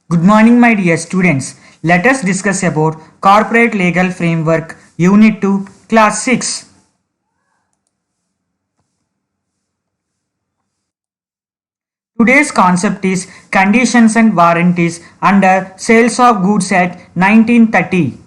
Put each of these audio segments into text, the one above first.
Good morning, my dear students. Let us discuss about Corporate Legal Framework, Unit 2, Class 6. Today's concept is conditions and warranties under Sales of Goods Act 1930.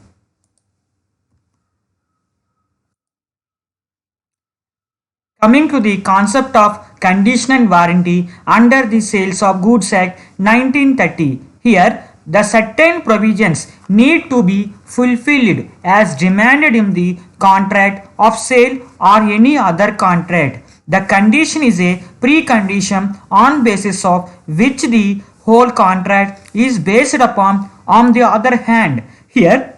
Coming to the concept of condition and warranty under the Sales of Goods Act 1930. Here, the certain provisions need to be fulfilled as demanded in the contract of sale or any other contract. The condition is a precondition on basis of which the whole contract is based upon. On the other hand, here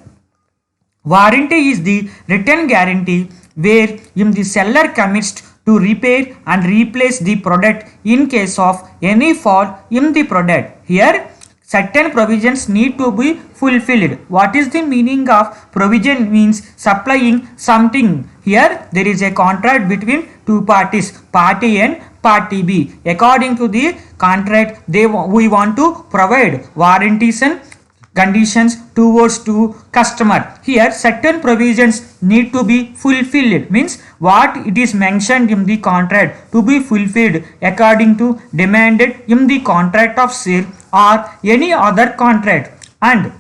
warranty is the written guarantee wherein the seller commits to repair and replace the product in case of any fault in the product. Here, certain provisions need to be fulfilled. What is the meaning of provision? Means supplying something. Here, there is a contract between two parties, party A and party B. According to the contract, we want to provide warranties and conditions towards to customer. Here certain provisions need to be fulfilled, means what it is mentioned in the contract to be fulfilled according to demanded in the contract of sale or any other contract, and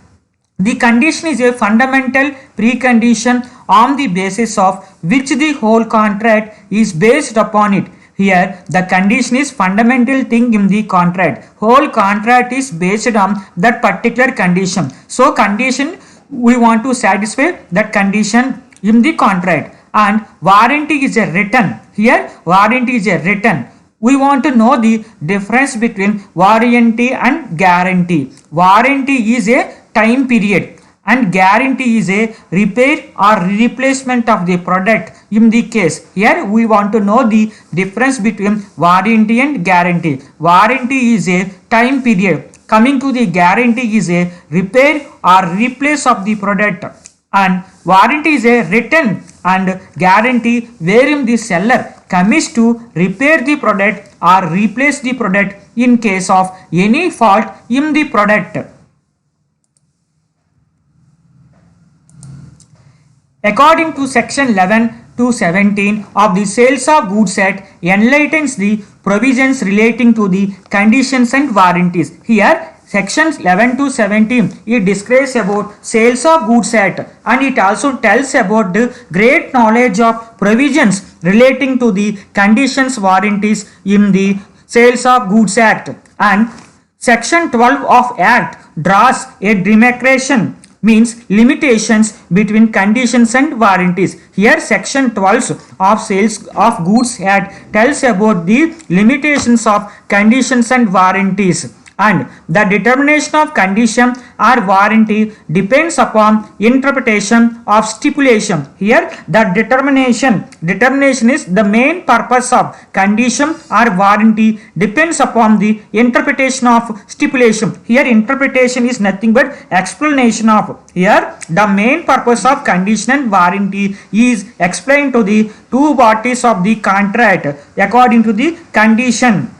the condition is a fundamental precondition on the basis of which the whole contract is based upon it. Here, the condition is fundamental thing in the contract. Whole contract is based on that particular condition. So, condition we want to satisfy that condition in the contract. And warranty is a written. Here, warranty is a written. We want to know the difference between warranty and guarantee. Warranty is a time period and guarantee is a repair or replacement of the product. In the case here, we want to know the difference between warranty and guarantee. Warranty is a time period. Coming to the guarantee is a repair or replace of the product, and warranty is a written and guarantee wherein the seller commits to repair the product or replace the product in case of any fault in the product. According to section 11 to 17 of the Sales of Goods Act enlightens the provisions relating to the conditions and warranties. Here sections 11 to 17 it describes about Sales of Goods Act, and it also tells about the great knowledge of provisions relating to the conditions warranties in the Sales of Goods Act. And section 12 of Act draws a demarcation, means limitations between conditions and warranties. Here section 12 of Sales of Goods Act tells about the limitations of conditions and warranties, and the determination of condition or warranty depends upon interpretation of stipulation. Here the determination is the main purpose of condition or warranty depends upon the interpretation of stipulation. Here interpretation is nothing but explanation of. Here the main purpose of condition and warranty is explained to the two parties of the contract according to the condition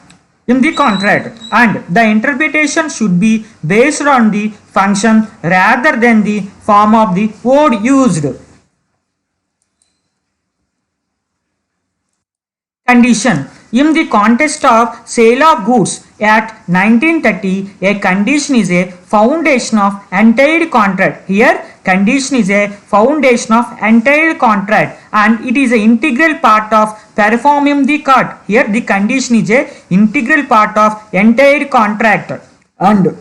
in the contract, and the interpretation should be based on the function rather than the form of the word used. Condition. In the context of Sale of Goods Act 1930, a condition is a foundation of entire contract. Here condition is a foundation of entire contract and it is an integral part of performing the cut. Here the condition is a integral part of entire contract, and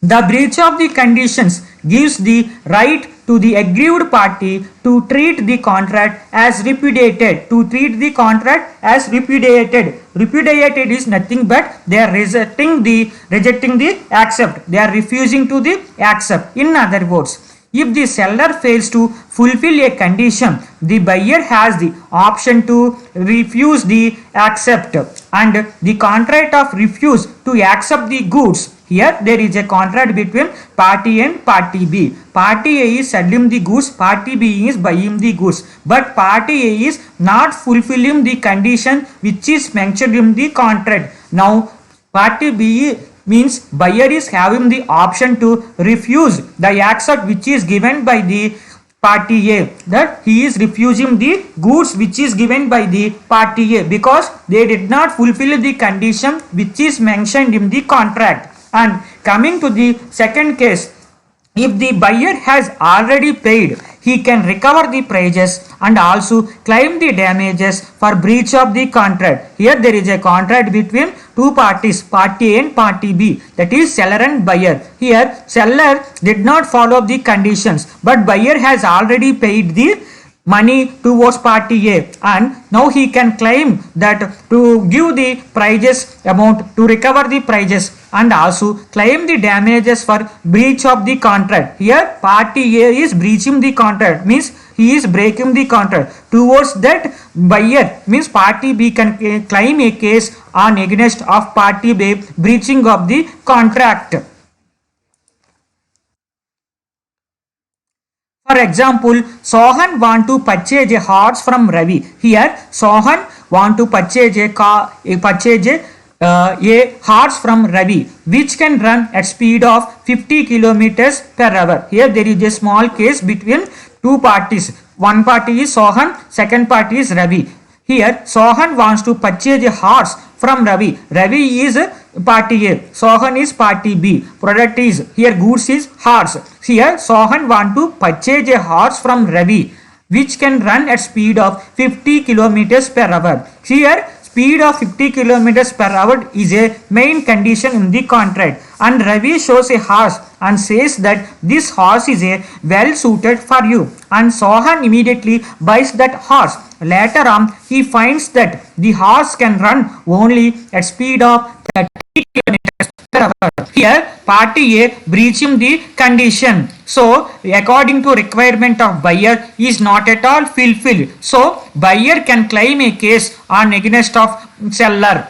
the breach of the conditions gives the right to the aggrieved party to treat the contract as repudiated. To treat the contract as repudiated. Repudiated is nothing but they are rejecting the accept. They are refusing to the accept. In other words, if the seller fails to fulfill a condition, the buyer has the option to refuse the accept, and the contract of refuse to accept the goods. Here there is a contract between party A and party B. Party A is selling the goods, party B is buying the goods, but party A is not fulfilling the condition which is mentioned in the contract. Now party B means buyer is having the option to refuse the accept which is given by the party A, that he is refusing the goods which is given by the party A because they did not fulfill the condition which is mentioned in the contract. And coming to the second case, if the buyer has already paid, he can recover the prices and also claim the damages for breach of the contract. Here there is a contract between two parties, party A and party B, that is seller and buyer. Here seller did not follow the conditions, but buyer has already paid the money towards party A, and now he can claim that to give the prices amount, to recover the prices and also claim the damages for breach of the contract. Here party A is breaching the contract, means he is breaking the contract. Towards that buyer, means party B can claim a case on against of party B breaching of the contract. For example, Sohan want to purchase a horse from Ravi. Here, Sohan want to purchase a horse from Ravi, which can run at speed of 50 kilometers per hour. Here, there is a small case between two parties. One party is Sohan, second party is Ravi. Here, Sohan wants to purchase a horse from Ravi. Ravi is party A, Sohan is party B. Product is, here goods is horse. Here Sohan want to purchase a horse from Ravi which can run at speed of 50 kilometers per hour. Here speed of 50 kilometers per hour is a main condition in the contract, and Ravi shows a horse and says that this horse is a well suited for you, and Sohan immediately buys that horse. Later on he finds that the horse can run only at speed of 30 kilometers per hour. Here party A breaching the condition, so according to requirement of buyer is not at all fulfilled, so buyer can claim a case on against of seller.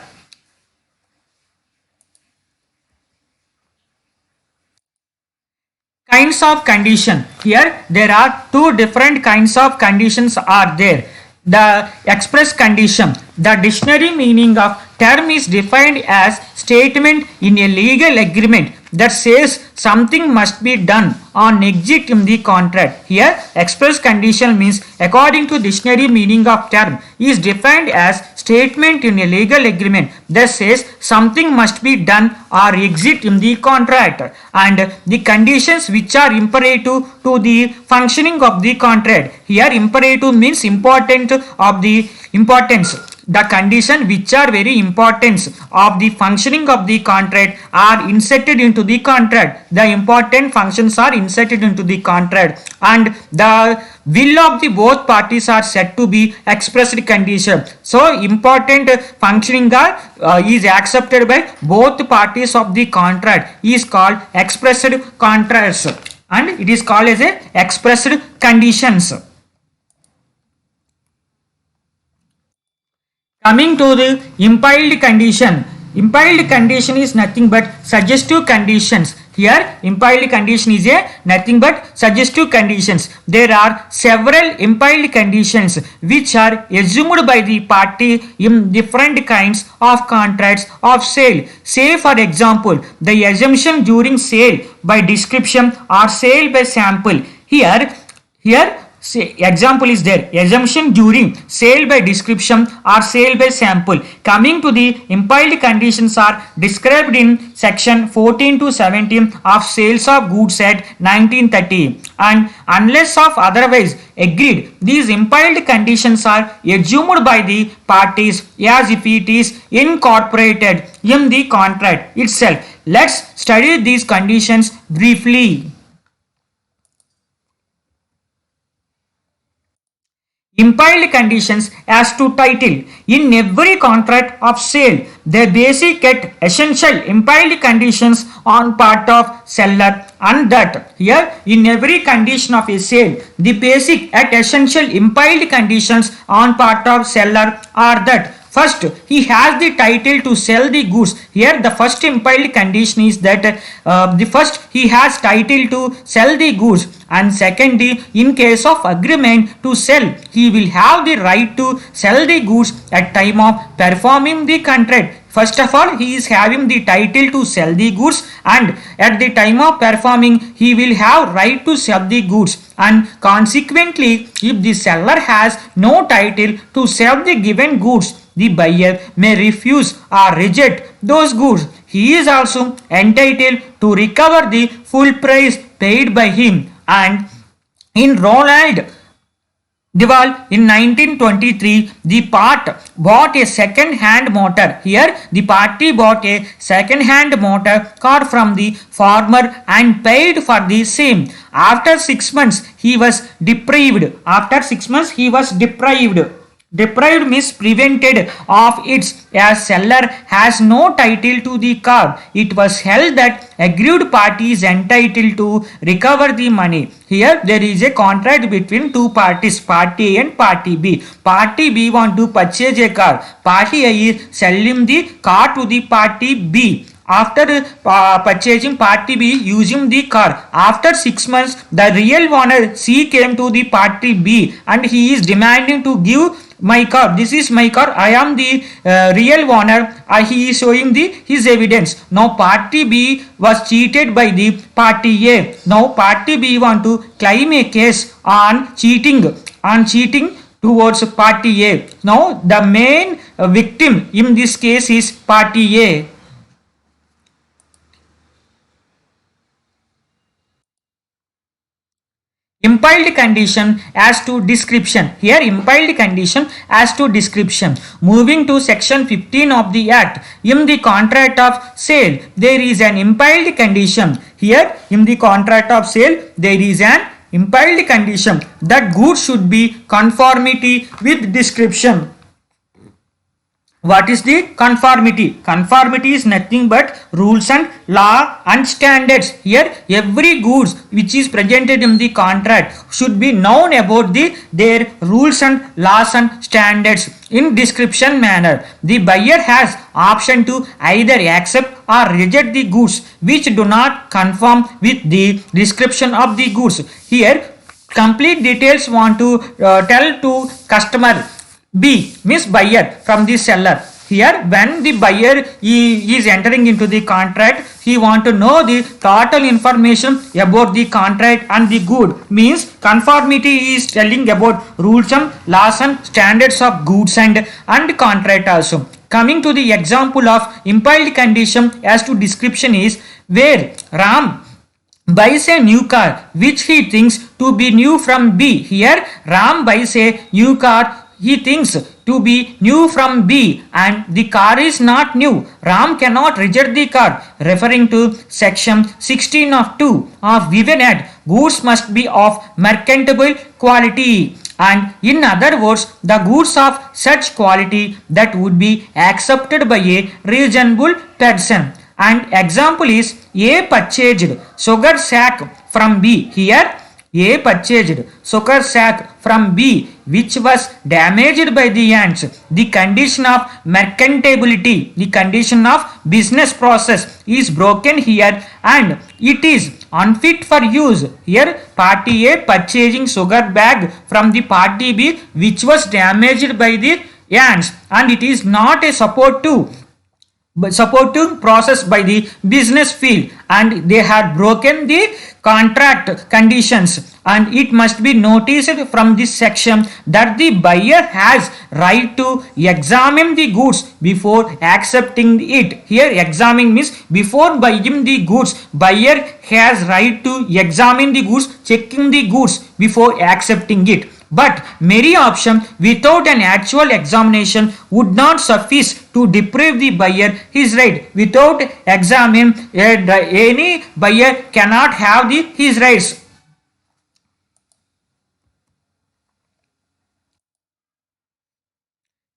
Kinds of condition. Here there are two different kinds of conditions are there. The express condition. The dictionary meaning of term is defined as statement in a legal agreement that says something must be done on exit in the contract. Here express condition means according to dictionary meaning of term is defined as statement in a legal agreement that says something must be done or exit in the contract, and the conditions which are imperative to the functioning of the contract. Here imperative means important of the importance. The condition which are very important of the functioning of the contract are inserted into the contract. The important functions are inserted into the contract, and the will of the both parties are said to be expressed condition. So important functioning is accepted by both parties of the contract is called expressed contracts, and it is called as a expressed conditions. Coming to the impiled condition. Impiled condition is nothing but suggestive conditions. Here impiled condition is a nothing but suggestive conditions. There are several impiled conditions which are assumed by the party in different kinds of contracts of sale. Say for example, the assumption during sale by description or sale by sample. Here say example is there, assumption during sale by description or sale by sample. Coming to the impiled conditions are described in section 14 to 17 of Sales of Goods Act 1930, and unless of otherwise agreed, these impiled conditions are assumed by the parties as if it is incorporated in the contract itself. Let's study these conditions briefly. Impiled conditions as to title. In every contract of sale, the basic and essential impiled conditions on part of seller, and that here in every condition of a sale, the basic and essential impiled conditions on part of seller are that first, he has the title to sell the goods. Here the first impiled condition is that the first he has title to sell the goods, and secondly, in case of agreement to sell, he will have the right to sell the goods at time of performing the contract. First of all, he is having the title to sell the goods, and at the time of performing he will have right to sell the goods, and consequently if the seller has no title to sell the given goods, the buyer may refuse or reject those goods. He is also entitled to recover the full price paid by him. And in Roland Duval in 1923, the part bought a second-hand motor. Here, the party bought a second-hand motor car from the farmer and paid for the same. After 6 months, he was deprived. After 6 months, he was deprived. Deprived means prevented of its, as seller has no title to the car. It was held that aggrieved party is entitled to recover the money. Here there is a contract between two parties, party A and party B. Party B want to purchase a car. Party A is selling the car to the party B. After purchasing, party B using the car. After 6 months, the real owner C came to the party B and he is demanding to give my car. This is my car. I am the real owner. He is showing his evidence. Now party B was cheated by the party A. Now party B want to claim a case on cheating towards party A. Now the main victim in this case is party A. Impiled condition as to description. Here impiled condition as to description. Moving to section 15 of the act. In the contract of sale, there is an impiled condition. Here in the contract of sale, there is an impiled condition that goods should be conformity with description. What is the conformity? Conformity is nothing but rules and law and standards. Here every goods which is presented in the contract should be known about their rules and laws and standards in description manner. The buyer has option to either accept or reject the goods which do not conform with the description of the goods. Here complete details want to tell to customer B means buyer from the seller. Here when the buyer is entering into the contract, he want to know the total information about the contract and the good. Means conformity is telling about rules and laws and standards of goods and contract also. Coming to the example of impiled condition as to description is where Ram buys a new car which he thinks to be new from B. Here Ram buys a new car he thinks to be new from B and the car is not new. Ram cannot reject the car. Referring to section 16 of 2 of given act, goods must be of merchantable quality, and in other words the goods of such quality that would be accepted by a reasonable person. And example is A purchased sugar sack from B. Here A purchased sugar sack from B which was damaged by the ants. The condition of merchantability, the condition of business process is broken here and it is unfit for use. Here party A purchasing sugar bag from the party B which was damaged by the ants and it is not a supportive process by the business field and they had broken the contract conditions, and it must be noticed from this section that the buyer has right to examine the goods before accepting it. Here examine means before buying the goods, buyer has right to examine the goods, checking the goods before accepting it. But mere option without an actual examination would not suffice to deprive the buyer his right. Without examine, any buyer cannot have his rights.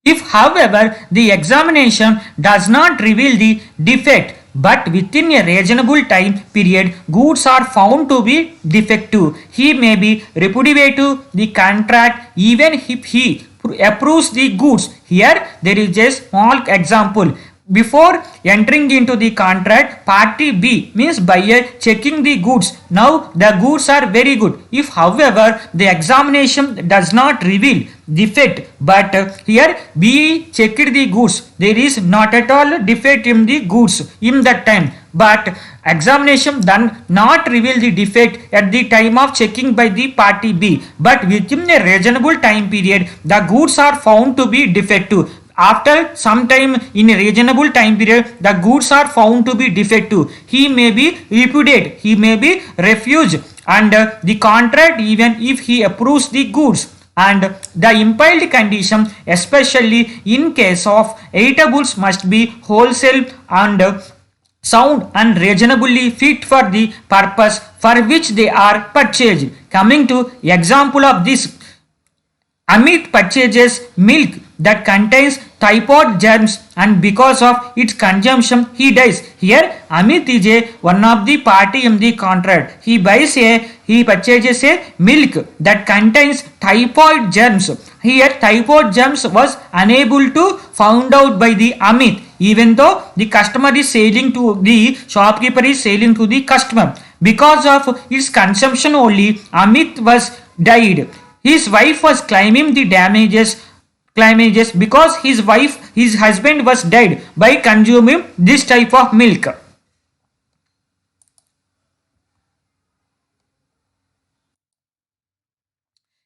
If, however, the examination does not reveal the defect, but within a reasonable time period goods are found to be defective, he may be repudiated the contract even if he approves the goods. Here there is a small example. before entering into the contract, party B means buyer checking the goods. Now the goods are very good. If however the examination does not reveal defect, but here B checked the goods, there is not at all defect in the goods in that time, but examination done not reveal the defect at the time of checking by the party B, but within a reasonable time period the goods are found to be defective. After some time in a reasonable time period the goods are found to be defective, he may be repudiated, he may be refused and the contract even if he approves the goods. And the impiled condition, especially in case of eatables, must be wholesale and sound and reasonably fit for the purpose for which they are purchased. Coming to example of this, Amit purchases milk that contains typhoid germs and because of its consumption he dies. Here Amit is one of the party in the contract. He purchases a milk that contains typhoid germs. Here typhoid germs was unable to found out by the Amit, even though the customer is selling to the shopkeeper is selling to the customer. Because of its consumption only Amit was died. His wife was claiming the damages because his husband was dead by consuming this type of milk.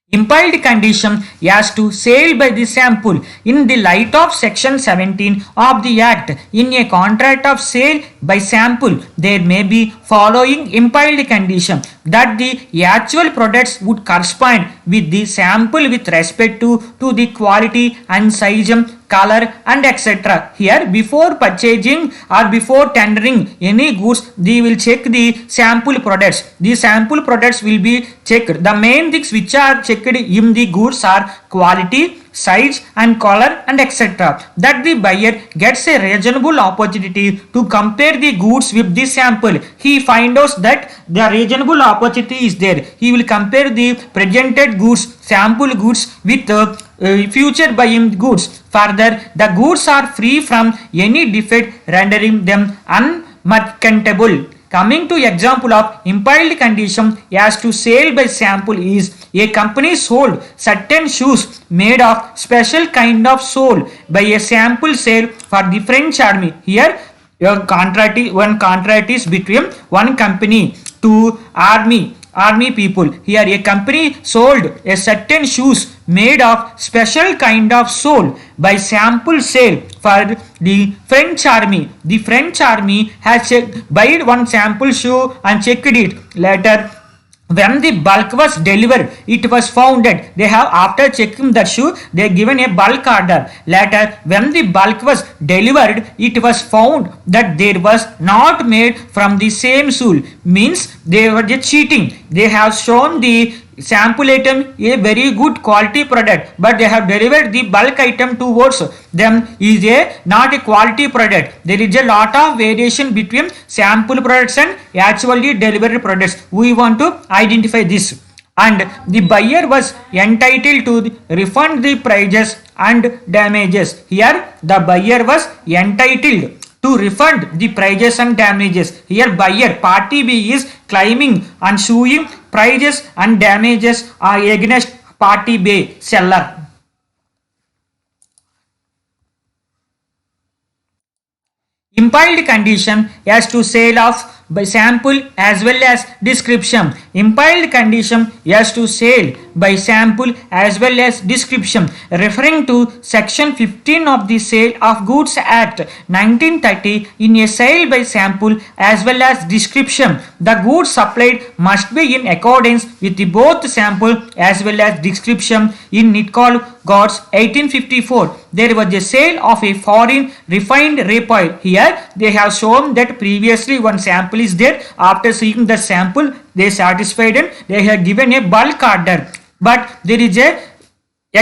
Impiled condition as to sale by the sample. In the light of section 17 of the act, in a contract of sale by sample there may be following impiled condition: that the actual products would correspond with the sample with respect to the quality and size, color and etc. Here before purchasing or before tendering any goods they will check the sample products. The sample products will be checked. The main things which are checked in the goods are quality, size and color and etc. That the buyer gets a reasonable opportunity to compare the goods with the sample. He finds out that the reasonable opportunity is there. He will compare the presented goods, sample goods with future buying goods. Further, the goods are free from any defect rendering them unmerchantable. Coming to example of impiled condition as to sale by sample is: a company sold certain shoes made of special kind of sole by a sample sale for the French army. Here one contract is between one company to army people. Here a company sold a certain shoes made of special kind of sole by sample sale for the French army. The French army has bought one sample shoe and checked it. Later when the bulk was delivered, it was found that they have, after checking the shoe, they given a bulk order. Later when the bulk was delivered, it was found that there was not made from the same sole. Means they were just cheating. They have shown the sample item a very good quality product, but they have delivered the bulk item towards them is a not a quality product. There is a lot of variation between sample products and actually delivered products. We want to identify this, and the buyer was entitled to refund the prices and damages. Here the buyer was entitled to refund the prices and damages. Here buyer party B is claiming and suing prices and damages are against party B seller. Impiled condition as to sale of by sample as well as description. Impiled condition as to sale by sample as well as description, referring to section 15 of the Sale of Goods Act 1930. In a sale by sample as well as description, the goods supplied must be in accordance with the both sample as well as description. In Nicol Gods 1854, there was a sale of a foreign refined rape oil. Here they have shown that previously one sample is there. After seeing the sample, they satisfied and they have given a bulk order. But there is a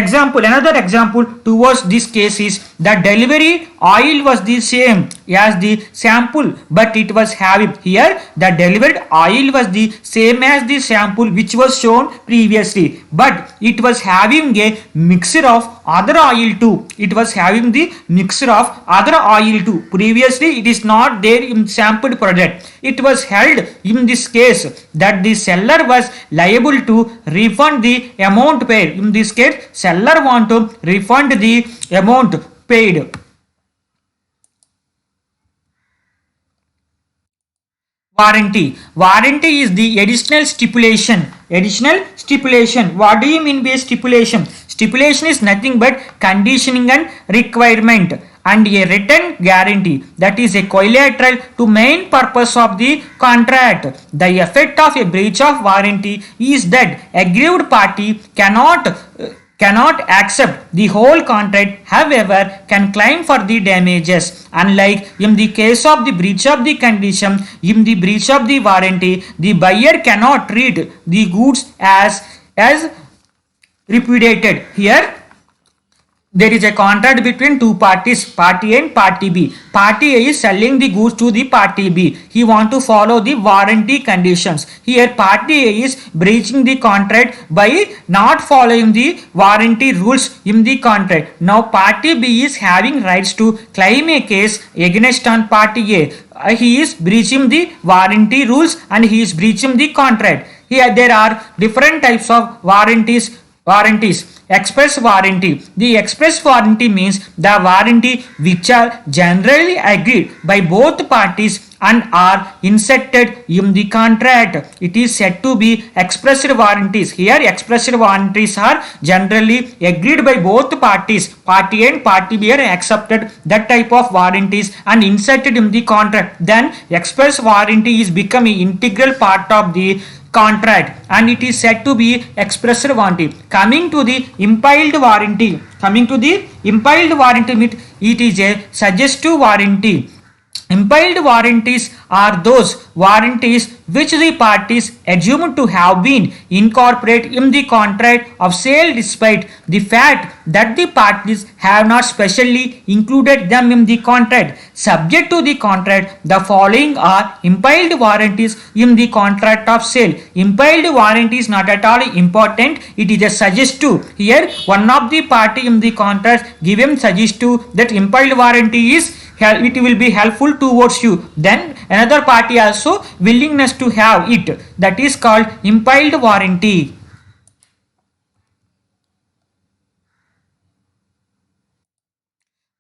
Example, another example towards this case is the delivery oil was the same as the sample, but it was having here the delivered oil was the same as the sample which was shown previously, but it was having a mixture of other oil too. It was having the mixture of other oil too. Previously, it is not there in sampled product. It was held in this case that the seller was liable to refund the amount paid. In this case, seller want to refund the amount paid. Warranty. Warranty is the additional stipulation. Additional stipulation. What do you mean by stipulation? Stipulation is nothing but conditioning and requirement and a written guarantee that is a collateral to main purpose of the contract. The effect of a breach of warranty is that aggrieved party cannot accept the whole contract, however, can claim for the damages. Unlike in the case of the breach of the condition, in the breach of the warranty, the buyer cannot treat the goods as repudiated. Here, there is a contract between two parties, party A and party B. Party A is selling the goods to the party B. He want to follow the warranty conditions. Here party A is breaching the contract by not following the warranty rules in the contract. Now party B is having rights to claim a case against on party A. He is breaching the warranty rules and he is breaching the contract. Here there are different types of warranties. Express warranty. The express warranty means the warranty which are generally agreed by both parties and are inserted in the contract. It is said to be expressed warranties. Here expressed warranties are generally agreed by both parties. Party A and party B are accepted that type of warranties and inserted in the contract. Then express warranty is becoming integral part of the contract and it is said to be expressed warranty. Coming to the impiled warranty. It is a suggestive warranty. Impiled warranties are those warranties which the parties assume to have been incorporated in the contract of sale despite the fact that the parties have not specially included them in the contract. Subject to the contract, the following are impiled warranties in the contract of sale. Impiled warranty is not at all important. It is a suggestive. Here, one of the party in the contract given suggestive that impiled warranty is it will be helpful towards you. Then another party also willingness to have it. That is called impiled warranty.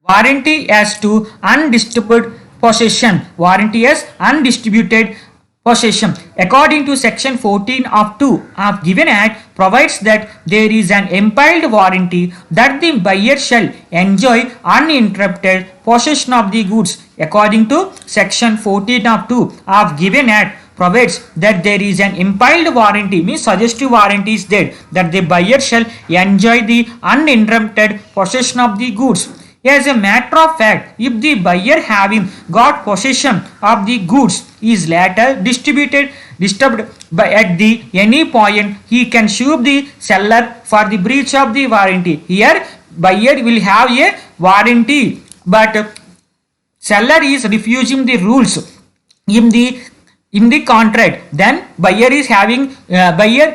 Warranty as to undistributed possession. Warranty as undistributed possession. According to section 14 of 2 of given act provides that there is an impiled warranty that the buyer shall enjoy uninterrupted possession of the goods. According to section 14 of 2 of given act provides that there is an impiled warranty, means suggestive warranty is there, that the buyer shall enjoy the uninterrupted possession of the goods. As a matter of fact, if the buyer having got possession of the goods is later disturbed by at the any point, he can sue the seller for the breach of the warranty. Here, buyer will have a warranty, but seller is refusing the rules in the contract. Then buyer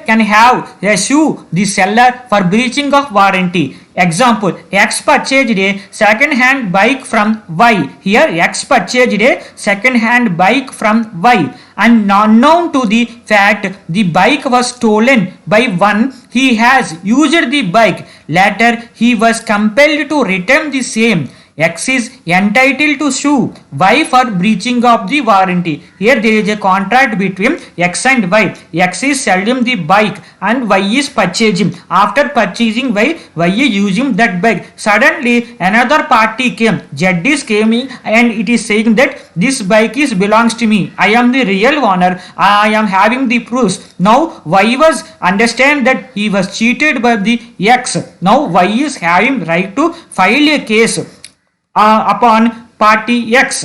can have a sue the seller for breaching of warranty. Example, X purchased a second hand bike from Y. Here X purchased a second hand bike from Y and unknown to the fact the bike was stolen by one, he has used the bike. Later he was compelled to return the same. X is entitled to sue Y for breaching of the warranty. Here there is a contract between X and Y. X is selling the bike and Y is purchasing. After purchasing Y is using that bike. Suddenly another party came. Z is coming and it is saying that this bike belongs to me. I am the real owner. I am having the proofs. Now Y was understand that he was cheated by the X. Now Y is having right to file a case upon party X.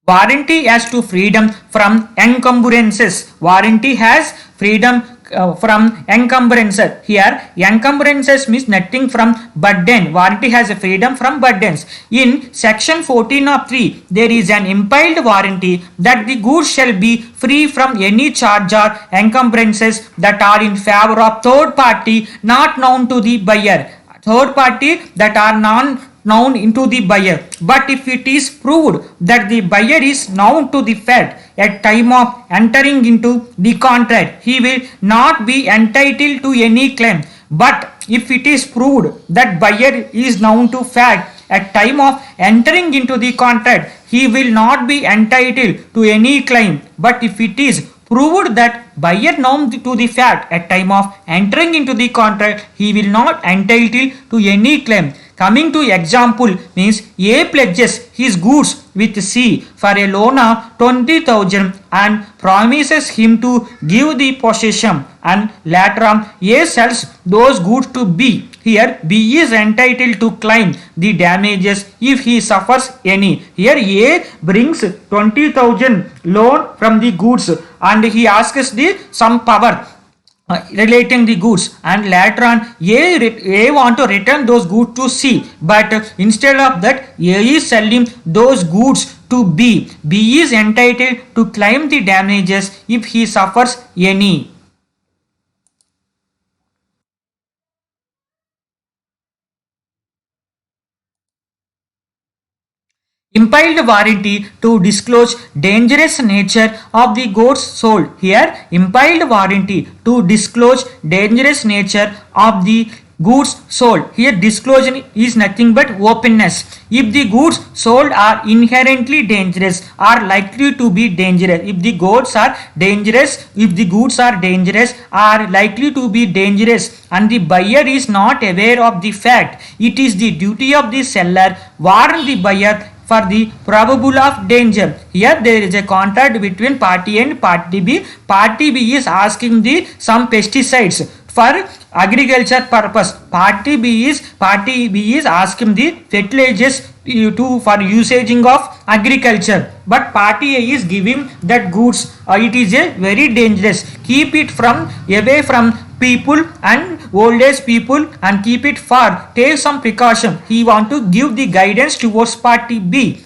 Warranty as to freedom from encumbrances. Warranty has freedom from encumbrances. Here, encumbrances means nothing from burden. Warranty has a freedom from burdens. In section 14 of 3, there is an implied warranty that the goods shall be free from any charge or encumbrances that are in favor of third party not known to the buyer. Third party that are known into the buyer. But if it is proved that the buyer is known to the fact at time of entering into the contract, he will not be entitled to any claim. But if it is proved that buyer is known to fact at time of entering into the contract, he will not be entitled to any claim. But if it is proved that buyer known to the fact at time of entering into the contract, he will not entitled to any claim. Coming to example means A pledges his goods with C for a loan of 20,000 and promises him to give the possession, and later on A sells those goods to B. Here B is entitled to claim the damages if he suffers any. Here A brings 20,000 loan from the goods and he asks the some power relating the goods, and later on A want to return those goods to C, but instead of that A is selling those goods to B. B is entitled to claim the damages if he suffers any. Implied warranty to disclose dangerous nature of the goods sold. Here, implied warranty to disclose dangerous nature of the goods sold. Here, disclosure is nothing but openness. If the goods sold are inherently dangerous, are likely to be dangerous. If the goods are dangerous, are likely to be dangerous, and the buyer is not aware of the fact, it is the duty of the seller warn the buyer for the probable of danger. Here there is a contract between party and party B. Party B is asking the some pesticides for agriculture purpose. Party B is asking the fertilizers for usaging of agriculture, but party A is giving that goods. It is a very dangerous. Keep it from away from people and old age people and keep it far. Take some precaution. He want to give the guidance towards party B.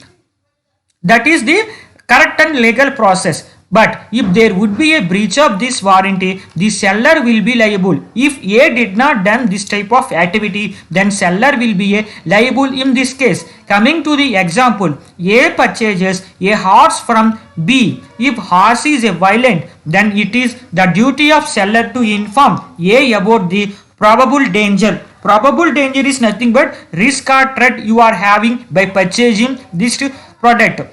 That is the correct and legal process. But if there would be a breach of this warranty, the seller will be liable. If A did not done this type of activity, then seller will be liable in this case. Coming to the example, A purchases a horse from B. If horse is a violent, then it is the duty of seller to inform A about the probable danger. Probable danger is nothing but risk or threat you are having by purchasing this product,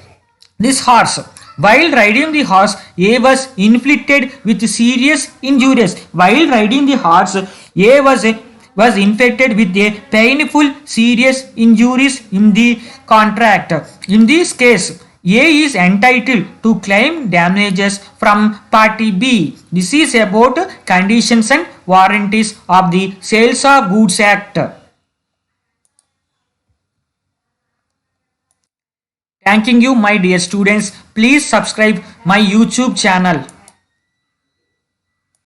this horse. While riding the horse, A was inflicted with serious injuries. While riding the horse, A was infected with a painful serious injuries in the contract. In this case, A is entitled to claim damages from party B. This is about conditions and warranties of the Sales of Goods Act. Thanking you, my dear students. Please subscribe my YouTube channel.